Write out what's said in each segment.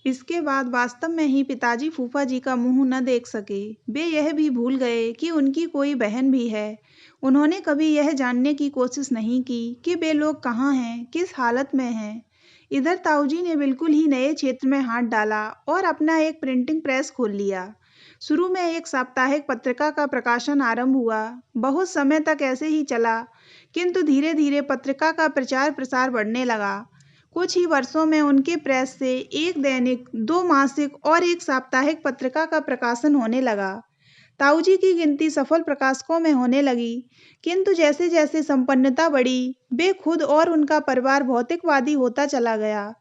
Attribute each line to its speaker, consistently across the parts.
Speaker 1: इसके बाद वास्तव में ही पिताजी फूफा जी का मुंह न देख सके। वे यह भी भूल गए कि उनकी कोई बहन भी है। उन्होंने कभी यह जानने की कोशिश नहीं की कि वे लोग कहाँ हैं, किस हालत में हैं। इधर ताऊजी ने बिल्कुल ही नए क्षेत्र में हाथ डाला और अपना एक प्रिंटिंग प्रेस खोल लिया। शुरू में एक साप्ताहिक पत्रिका का प्रकाशन आरंभ हुआ। बहुत समय तक ऐसे ही चला, किंतु धीरे धीरे पत्रिका का प्रचार प्रसार बढ़ने लगा। कुछ ही वर्षों में उनके प्रेस से एक दैनिक, दो मासिक और एक साप्ताहिक पत्रिका का प्रकाशन होने लगा। ताऊजी की गिनती सफल प्रकाशकों में होने लगी, किंतु जैसे जैसे संपन्नता बढ़ी, वे खुद और उनका परिवार भौतिकवादी होता चला गया।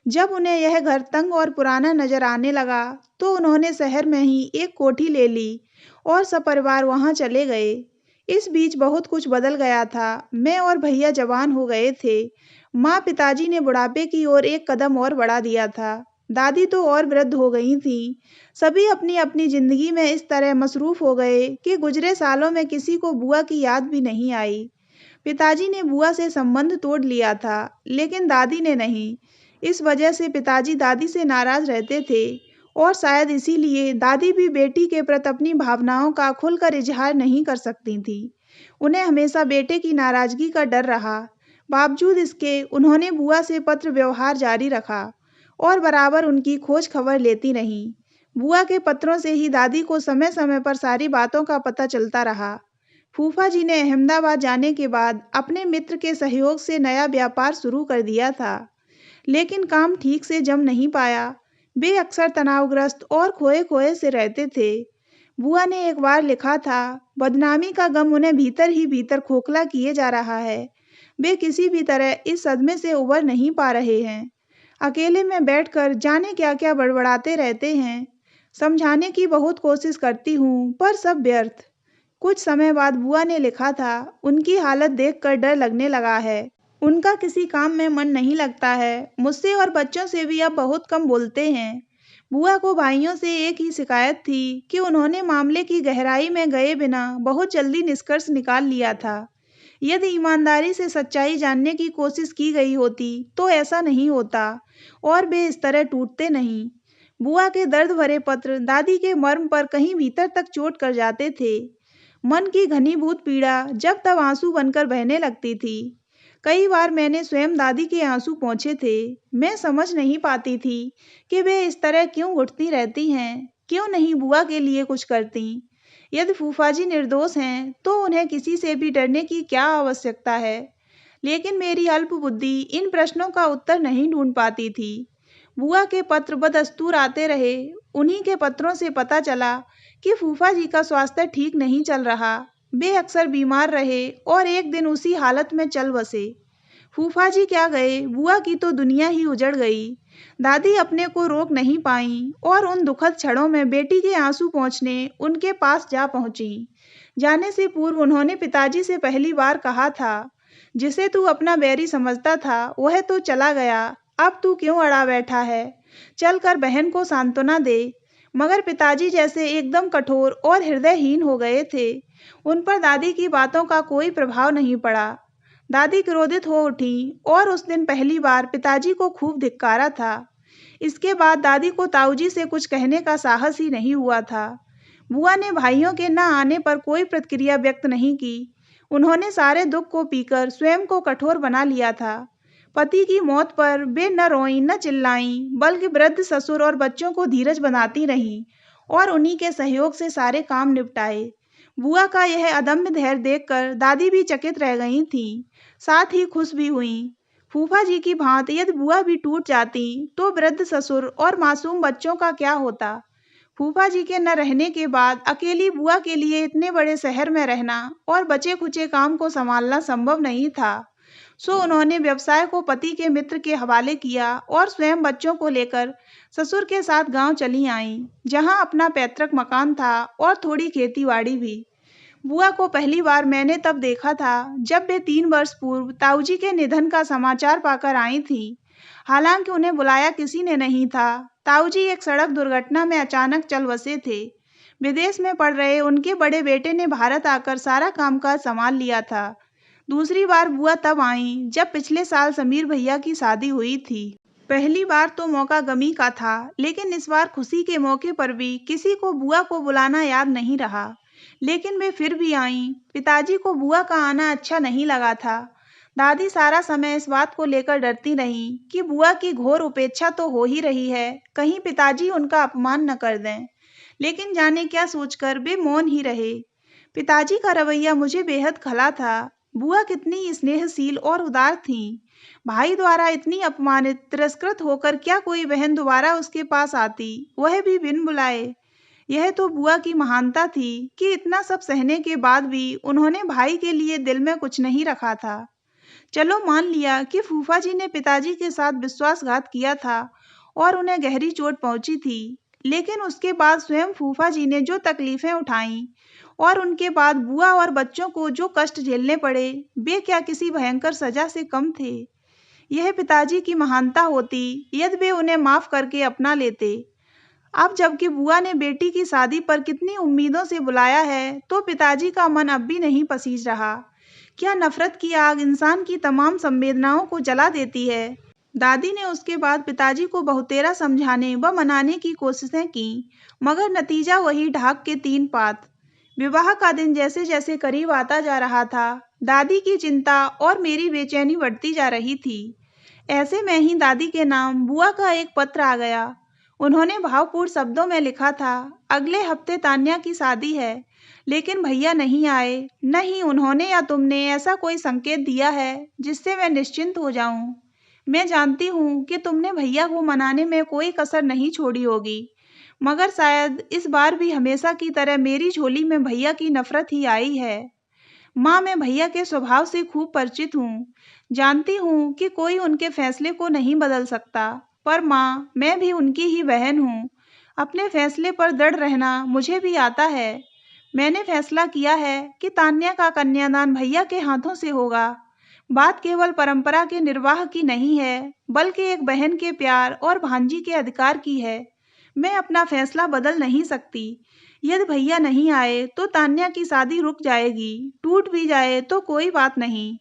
Speaker 1: जब उन्हें यह घर तंग और पुराना नजर आने लगा, तो उन्होंने शहर में ही एक कोठी ले ली और सपरिवार वहां चले गए। इस बीच बहुत कुछ बदल गया था। मैं और भैया जवान हो गए थे। माँ पिताजी ने बुढ़ापे की ओर एक कदम और बढ़ा दिया था। दादी तो और वृद्ध हो गई थीं। सभी अपनी अपनी जिंदगी में इस तरह मसरूफ हो गए कि गुजरे सालों में किसी को बुआ की याद भी नहीं आई। पिताजी ने बुआ से संबंध तोड़ लिया था, लेकिन दादी ने नहीं। इस वजह से पिताजी दादी से नाराज रहते थे और शायद इसीलिए दादी भी बेटी के प्रति अपनी भावनाओं का खुलकर इजहार नहीं कर सकती थी। उन्हें हमेशा बेटे की नाराजगी का डर रहा। बावजूद इसके उन्होंने बुआ से पत्र व्यवहार जारी रखा और बराबर उनकी खोज खबर लेती रहीं। बुआ के पत्रों से ही दादी को समय समय पर सारी बातों का पता चलता रहा। फूफा जी ने अहमदाबाद जाने के बाद अपने मित्र के सहयोग से नया व्यापार शुरू कर दिया था, लेकिन काम ठीक से जम नहीं पाया। वे अक्सर तनावग्रस्त और खोए खोए से रहते थे। बुआ ने एक बार लिखा था, बदनामी का गम उन्हें भीतर ही भीतर खोखला किए जा रहा है। वे किसी भी तरह इस सदमे से उबर नहीं पा रहे हैं। अकेले में बैठकर जाने क्या क्या बड़बड़ाते रहते हैं। समझाने की बहुत कोशिश करती हूँ, पर सब व्यर्थ। कुछ समय बाद बुआ ने लिखा था, उनकी हालत देखकर डर लगने लगा है। उनका किसी काम में मन नहीं लगता है। मुझसे और बच्चों से भी अब बहुत कम बोलते हैं। बुआ को भाइयों से एक ही शिकायत थी कि उन्होंने मामले की गहराई में गए बिना बहुत जल्दी निष्कर्ष निकाल लिया था। यदि ईमानदारी से सच्चाई जानने की कोशिश की गई होती तो ऐसा नहीं होता और वे इस तरह टूटते नहीं। बुआ के दर्द भरे पत्र दादी के मर्म पर कहीं भीतर तक चोट कर जाते थे। मन की घनीभूत पीड़ा जब तब आंसू बनकर बहने लगती थी। कई बार मैंने स्वयं दादी के आंसू पोंछे थे। मैं समझ नहीं पाती थी कि वे इस तरह क्यों उठती रहती हैं, क्यों नहीं बुआ के लिए कुछ करती। यदि फूफाजी निर्दोष हैं, तो उन्हें किसी से भी डरने की क्या आवश्यकता है। लेकिन मेरी अल्प बुद्धि इन प्रश्नों का उत्तर नहीं ढूंढ पाती थी। बुआ के पत्र बदस्तूर आते रहे। उन्हीं के पत्रों से पता चला कि फूफा जी का स्वास्थ्य ठीक नहीं चल रहा। वे अक्सर बीमार रहे और एक दिन उसी हालत में चल बसे। फूफा जी क्या गए, बुआ की तो दुनिया ही उजड़ गई। दादी अपने को रोक नहीं पाईं और उन दुखद क्षणों में बेटी के आंसू पोंछने उनके पास जा पहुंची। जाने से पूर्व उन्होंने पिताजी से पहली बार कहा था, जिसे तू अपना बैरी समझता था वह तो चला गया, अब तू क्यों अड़ा बैठा है, चलकर बहन को सांत्वना दे। मगर पिताजी जैसे एकदम कठोर और हृदयहीन हो गए थे। उन पर दादी की बातों का कोई प्रभाव नहीं पड़ा। दादी क्रोधित हो उठी और उस दिन पहली बार पिताजी को खूब धिक्कारा था। इसके बाद दादी को ताऊजी से कुछ कहने का साहस ही नहीं हुआ था। बुआ ने भाइयों के न आने पर कोई प्रतिक्रिया व्यक्त नहीं की। उन्होंने सारे दुख को पीकर स्वयं को कठोर बना लिया था। पति की मौत पर वे न रोईं न चिल्लाईं, बल्कि वृद्ध ससुर और बच्चों को धीरज बनाती रहीं और उन्हीं के सहयोग से सारे काम निपटाए। बुआ का यह अदम्य धैर्य देखकर दादी भी चकित रह गई थीं, साथ ही खुश भी हुईं। फूफा जी की भांति यदि बुआ भी टूट जाती तो वृद्ध ससुर और मासूम बच्चों का क्या होता। फूफा जी के न रहने के बाद अकेली बुआ के लिए इतने बड़े शहर में रहना और बचे खुचे काम को संभालना संभव नहीं था। सो उन्होंने व्यवसाय को पति के मित्र के हवाले किया और स्वयं बच्चों को लेकर ससुर के साथ गांव चली आईं, जहां अपना पैतृक मकान था और थोड़ी खेतीबाड़ी भी। बुआ को पहली बार मैंने तब देखा था जब वे 3 वर्ष पूर्व ताऊजी के निधन का समाचार पाकर आई थीं। हालांकि उन्हें बुलाया किसी ने नहीं था। ताऊजी एक सड़क दुर्घटना में अचानक चल बसे थे। विदेश में पढ़ रहे उनके बड़े बेटे ने भारत आकर सारा कामकाज संभाल लिया था। दूसरी बार बुआ तब आईं जब पिछले साल समीर भैया की शादी हुई थी। पहली बार तो मौका गमी का था, लेकिन इस बार खुशी के मौके पर भी किसी को बुआ को बुलाना याद नहीं रहा। लेकिन वे फिर भी आईं। पिताजी को बुआ का आना अच्छा नहीं लगा था। दादी सारा समय इस बात को लेकर डरती रहीं कि बुआ की घोर उपेक्षा तो हो ही रही है, कहीं पिताजी उनका अपमान न कर दें। लेकिन जाने क्या सोचकर वे मौन ही रहे। पिताजी का रवैया मुझे बेहद खला था। बुआ कितनी स्नेहशील और उदार थीं। भाई द्वारा इतनी अपमानित, तिरस्कृत होकर क्या कोई बहन दोबारा उसके पास आती, वह भी बिन बुलाए। यह तो बुआ की महानता थी कि इतना सब सहने के बाद भी उन्होंने भाई के लिए दिल में कुछ नहीं रखा था। चलो मान लिया कि फूफा जी ने पिताजी के साथ विश्वासघात किया था और उन्हें गहरी चोट पहुंची थी, लेकिन उसके बाद स्वयं फूफा जी ने जो तकलीफें उठाईं और उनके बाद बुआ और बच्चों को जो कष्ट झेलने पड़े, वे क्या किसी भयंकर सजा से कम थे। यह पिताजी की महानता होती यदि वे उन्हें माफ करके अपना लेते। अब जबकि बुआ ने बेटी की शादी पर कितनी उम्मीदों से बुलाया है, तो पिताजी का मन अब भी नहीं पसीज रहा। क्या नफरत की आग इंसान की तमाम संवेदनाओं को जला देती है। दादी ने उसके बाद पिताजी को बहुतेरा समझाने व मनाने की कोशिशें की, मगर नतीजा वही ढाक के 3 पात। विवाह का दिन जैसे जैसे करीब आता जा रहा था, दादी की चिंता और मेरी बेचैनी बढ़ती जा रही थी। ऐसे में ही दादी के नाम बुआ का एक पत्र आ गया। उन्होंने भावपूर्ण शब्दों में लिखा था, अगले हफ्ते तान्या की शादी है, लेकिन भैया नहीं आए। न ही उन्होंने या तुमने ऐसा कोई संकेत दिया है जिससे मैं निश्चिंत हो जाऊं। मैं जानती हूँ कि तुमने भैया को मनाने में कोई कसर नहीं छोड़ी होगी, मगर शायद इस बार भी हमेशा की तरह मेरी झोली में भैया की नफरत ही आई है। माँ, मैं भैया के स्वभाव से खूब परिचित हूँ। जानती हूँ कि कोई उनके फैसले को नहीं बदल सकता, पर माँ, मैं भी उनकी ही बहन हूँ। अपने फैसले पर दृढ़ रहना मुझे भी आता है। मैंने फैसला किया है कि तान्या का कन्यादान भैया के हाथों से होगा। बात केवल परंपरा के निर्वाह की नहीं है, बल्कि एक बहन के प्यार और भांजी के अधिकार की है। मैं अपना फैसला बदल नहीं सकती। यदि भैया नहीं आए तो तान्या की शादी रुक जाएगी, टूट भी जाए तो कोई बात नहीं।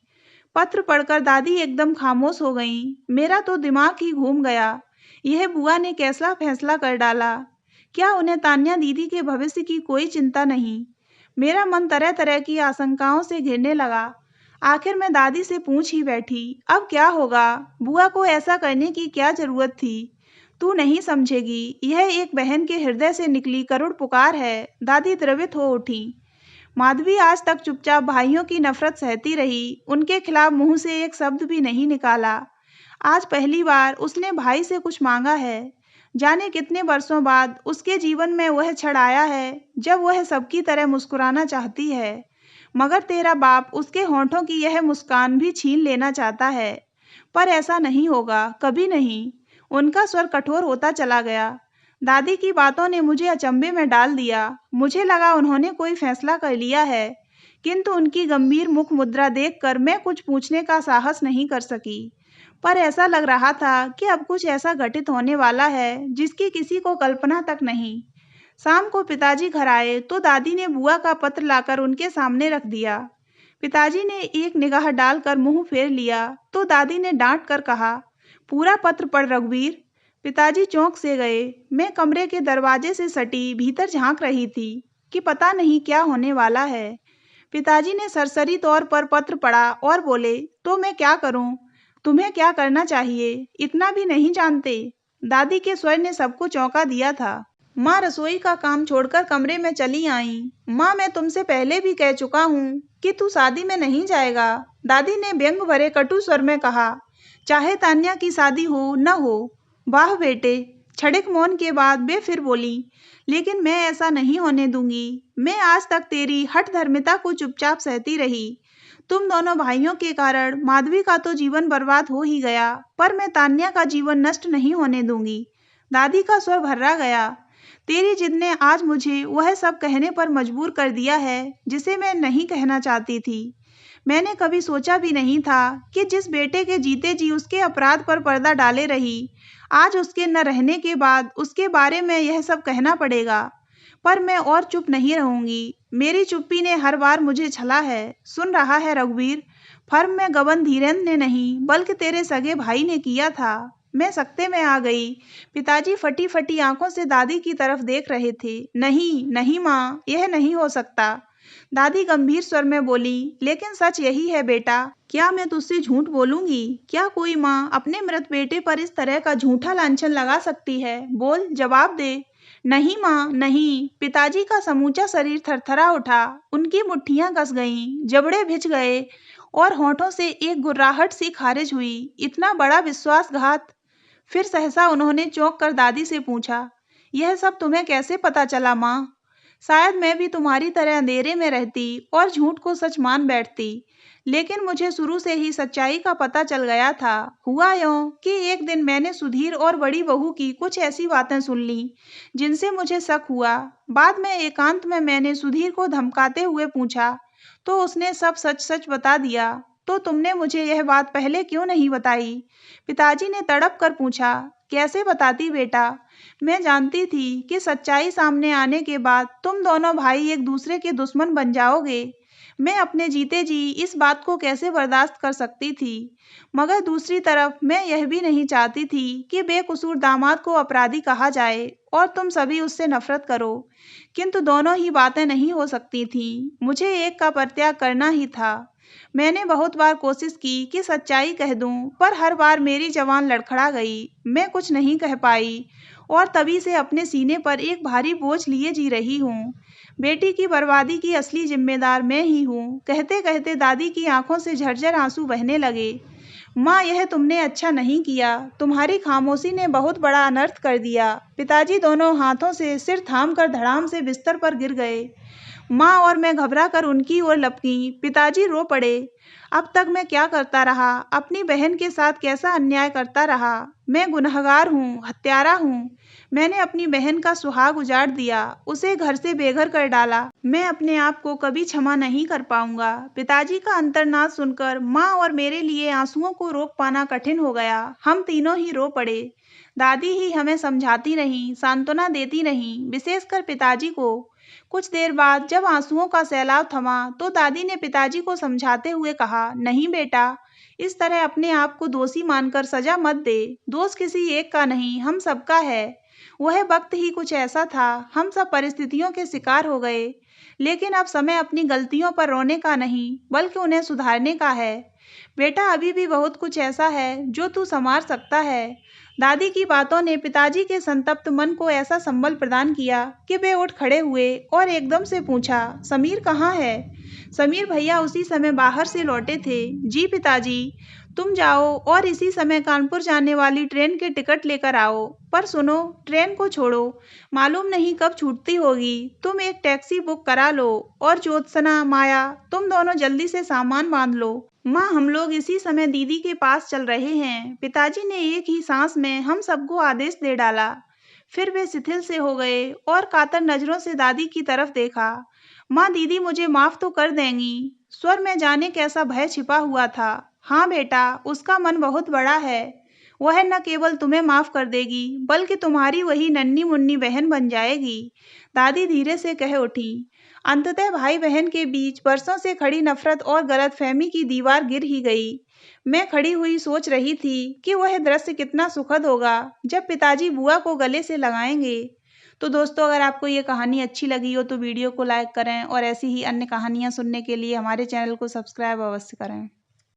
Speaker 1: पत्र पढ़कर दादी एकदम खामोश हो गईं। मेरा तो दिमाग ही घूम गया। यह बुआ ने कैसा फैसला कर डाला। क्या उन्हें तान्या दीदी के भविष्य की कोई चिंता नहीं। मेरा मन तरह तरह की आशंकाओं से घिरने लगा। आखिर मैं दादी से पूछ ही बैठी, अब क्या होगा। बुआ को ऐसा करने की क्या जरूरत थी। तू नहीं समझेगी, यह एक बहन के हृदय से निकली करुण पुकार है। दादी द्रवित हो उठी। माधवी आज तक चुपचाप भाइयों की नफरत सहती रही, उनके खिलाफ मुंह से एक शब्द भी नहीं निकाला। आज पहली बार उसने भाई से कुछ मांगा है। जाने कितने वर्षों बाद उसके जीवन में वह क्षण आया है जब वह सबकी तरह मुस्कुराना चाहती है, मगर तेरा बाप उसके होंठों की यह मुस्कान भी छीन लेना चाहता है। पर ऐसा नहीं होगा, कभी नहीं। उनका स्वर कठोर होता चला गया। दादी की बातों ने मुझे अचंभे में डाल दिया। मुझे लगा उन्होंने कोई फैसला कर लिया है, किंतु उनकी गंभीर मुख मुद्रा देखकर मैं कुछ पूछने का साहस नहीं कर सकी। पर ऐसा लग रहा था कि अब कुछ ऐसा घटित होने वाला है जिसकी किसी को कल्पना तक नहीं। शाम को पिताजी घर आए तो दादी ने बुआ का पत्र लाकर उनके सामने रख दिया। पिताजी ने एक निगाह डालकर मुंह फेर लिया तो दादी ने डांट कर कहा, पूरा पत्र पढ़ रघुवीर। पिताजी चौंक से गए। मैं कमरे के दरवाजे से सटी भीतर झांक रही थी कि पता नहीं क्या होने वाला है। पिताजी ने सरसरी तौर पर पत्र पढ़ा और बोले, तो मैं क्या करूं? तुम्हें क्या करना चाहिए, इतना भी नहीं जानते? दादी के स्वर ने सबको चौंका दिया था। माँ रसोई का काम छोड़कर कमरे में चली आई। माँ, मैं तुमसे पहले भी कह चुका हूँ कि तू शादी में नहीं जाएगा। दादी ने व्यंग भरे कटु स्वर में कहा, चाहे तान्या की शादी हो न हो। वाह बेटे। क्षणिक मौन के बाद वे फिर बोली, लेकिन मैं ऐसा नहीं होने दूंगी। मैं आज तक तेरी हठ धर्मिता को चुपचाप सहती रही। तुम दोनों भाइयों के कारण माधवी का तो जीवन बर्बाद हो ही गया, पर मैं तान्या का जीवन नष्ट नहीं होने दूंगी। दादी का स्वर भर्रा गया। तेरी जिद ने आज मुझे वह सब कहने पर मजबूर कर दिया है जिसे मैं नहीं कहना चाहती थी। मैंने कभी सोचा भी नहीं था कि जिस बेटे के जीते जी उसके अपराध पर पर्दा डाले रही, आज उसके न रहने के बाद उसके बारे में यह सब कहना पड़ेगा। पर मैं और चुप नहीं रहूंगी। मेरी चुप्पी ने हर बार मुझे छला है। सुन रहा है रघुवीर, फर्म में गबन धीरेन्द्र ने नहीं बल्कि तेरे सगे भाई ने किया था। मैं सकते में आ गई। पिताजी फटी फटी आंखों से दादी की तरफ देख रहे थे। नहीं नहीं माँ, यह नहीं हो सकता। दादी गंभीर स्वर में बोली, लेकिन सच यही है बेटा। क्या मैं तुझसे झूठ बोलूंगी? क्या कोई माँ अपने मृत बेटे पर इस तरह का झूठा लांछन लगा सकती है? बोल, जवाब दे। नहीं माँ, नहीं। पिताजी का समूचा शरीर थरथरा उठा, उनकी मुट्ठियां कस गईं, जबड़े भिज गए और होठों से एक गुर्राहट सी खारिज हुई। इतना बड़ा विश्वासघात! फिर सहसा उन्होंने चौंक कर दादी से पूछा, यह सब तुम्हें कैसे पता चला माँ? शायद मैं भी तुम्हारी तरह अंधेरे में रहती और झूठ को सच मान बैठती, लेकिन मुझे शुरू से ही सच्चाई का पता चल गया था। हुआ यूं कि एक दिन मैंने सुधीर और बड़ी बहू की कुछ ऐसी बातें सुन ली जिनसे मुझे शक हुआ। बाद में एकांत में मैंने सुधीर को धमकाते हुए पूछा, तो उसने सब सच सच बता दिया। तो तुमने मुझे यह बात पहले क्यों नहीं बताई? पिताजी ने तड़प कर पूछा। कैसे बताती बेटा? मैं जानती थी कि सच्चाई सामने आने के बाद तुम दोनों भाई एक दूसरे के दुश्मन बन जाओगे। मैं अपने जीते जी इस बात को कैसे बर्दाश्त कर सकती थी? मगर दूसरी तरफ मैं यह भी नहीं चाहती थी कि बेकसूर दामाद को अपराधी कहा जाए और तुम सभी उससे नफरत करो। किंतु दोनों ही बातें नहीं हो सकती थीं। मुझे एक का परित्याग करना ही था। मैंने बहुत बार कोशिश की कि सच्चाई कह दूं, पर हर बार मेरी जबान लड़खड़ा गई। मैं कुछ नहीं कह पाई और तभी से अपने सीने पर एक भारी बोझ लिए जी रही हूँ। बेटी की बर्बादी की असली जिम्मेदार मैं ही हूँ। कहते कहते दादी की आंखों से झरझर आंसू बहने लगे। माँ, यह तुमने अच्छा नहीं किया। तुम्हारी खामोशी ने बहुत बड़ा अनर्थ कर दिया। पिताजी दोनों हाथों से सिर थाम कर धड़ाम से बिस्तर पर गिर गए। माँ और मैं घबरा कर उनकी ओर लपकीं। पिताजी रो पड़े। अब तक मैं क्या करता रहा? अपनी बहन के साथ कैसा अन्याय करता रहा? मैं गुनहगार हूँ, हत्यारा हूँ। मैंने अपनी बहन का सुहाग उजाड़ दिया, उसे घर से बेघर कर डाला। मैं अपने आप को कभी क्षमा नहीं कर पाऊंगा। पिताजी का अंतर्नाद सुनकर माँ और मेरे लिए आंसुओं को रोक पाना कठिन हो गया। हम तीनों ही रो पड़े। दादी ही हमें समझाती रहीं, सांत्वना देती रहीं, विशेषकर पिताजी को। कुछ देर बाद जब आंसुओं का सैलाब थमा, तो दादी ने पिताजी को समझाते हुए कहा, नहीं बेटा, इस तरह अपने आप को दोषी मानकर सजा मत दे। दोष किसी एक का नहीं, हम सबका है। वह वक्त ही कुछ ऐसा था, हम सब परिस्थितियों के शिकार हो गए। लेकिन अब समय अपनी गलतियों पर रोने का नहीं, बल्कि उन्हें सुधारने का है। बेटा, अभी भी बहुत कुछ ऐसा है जो तू संवार सकता है। दादी की बातों ने पिताजी के संतप्त मन को ऐसा संबल प्रदान किया कि वे उठ खड़े हुए और एकदम से पूछा, समीर कहाँ है? समीर भैया उसी समय बाहर से लौटे थे। जी पिताजी। तुम जाओ और इसी समय कानपुर जाने वाली ट्रेन के टिकट लेकर आओ। पर सुनो, ट्रेन को छोड़ो, मालूम नहीं कब छूटती होगी। तुम एक टैक्सी बुक करा लो और ज्योत्सना, माया, तुम दोनों जल्दी से सामान बांध लो। माँ, हम लोग इसी समय दीदी के पास चल रहे हैं। पिताजी ने एक ही सांस में हम सबको आदेश दे डाला। फिर वे शिथिल से हो गए और कातर नजरों से दादी की तरफ देखा। माँ, दीदी मुझे माफ तो कर देंगी। स्वर में जाने कैसा भय छिपा हुआ था। हाँ बेटा, उसका मन बहुत बड़ा है। वह न केवल तुम्हें माफ कर देगी, बल्कि तुम्हारी वही नन्ही मुन्नी बहन बन जाएगी। दादी धीरे से कह उठी। अंततः भाई बहन के बीच बरसों से खड़ी नफरत और गलतफहमी की दीवार गिर ही गई। मैं खड़ी हुई सोच रही थी कि वह दृश्य कितना सुखद होगा जब पिताजी बुआ को गले से लगाएंगे। तो दोस्तों, अगर आपको ये कहानी अच्छी लगी हो तो वीडियो को लाइक करें और ऐसी ही अन्य कहानियाँ सुनने के लिए हमारे चैनल को सब्सक्राइब अवश्य करें।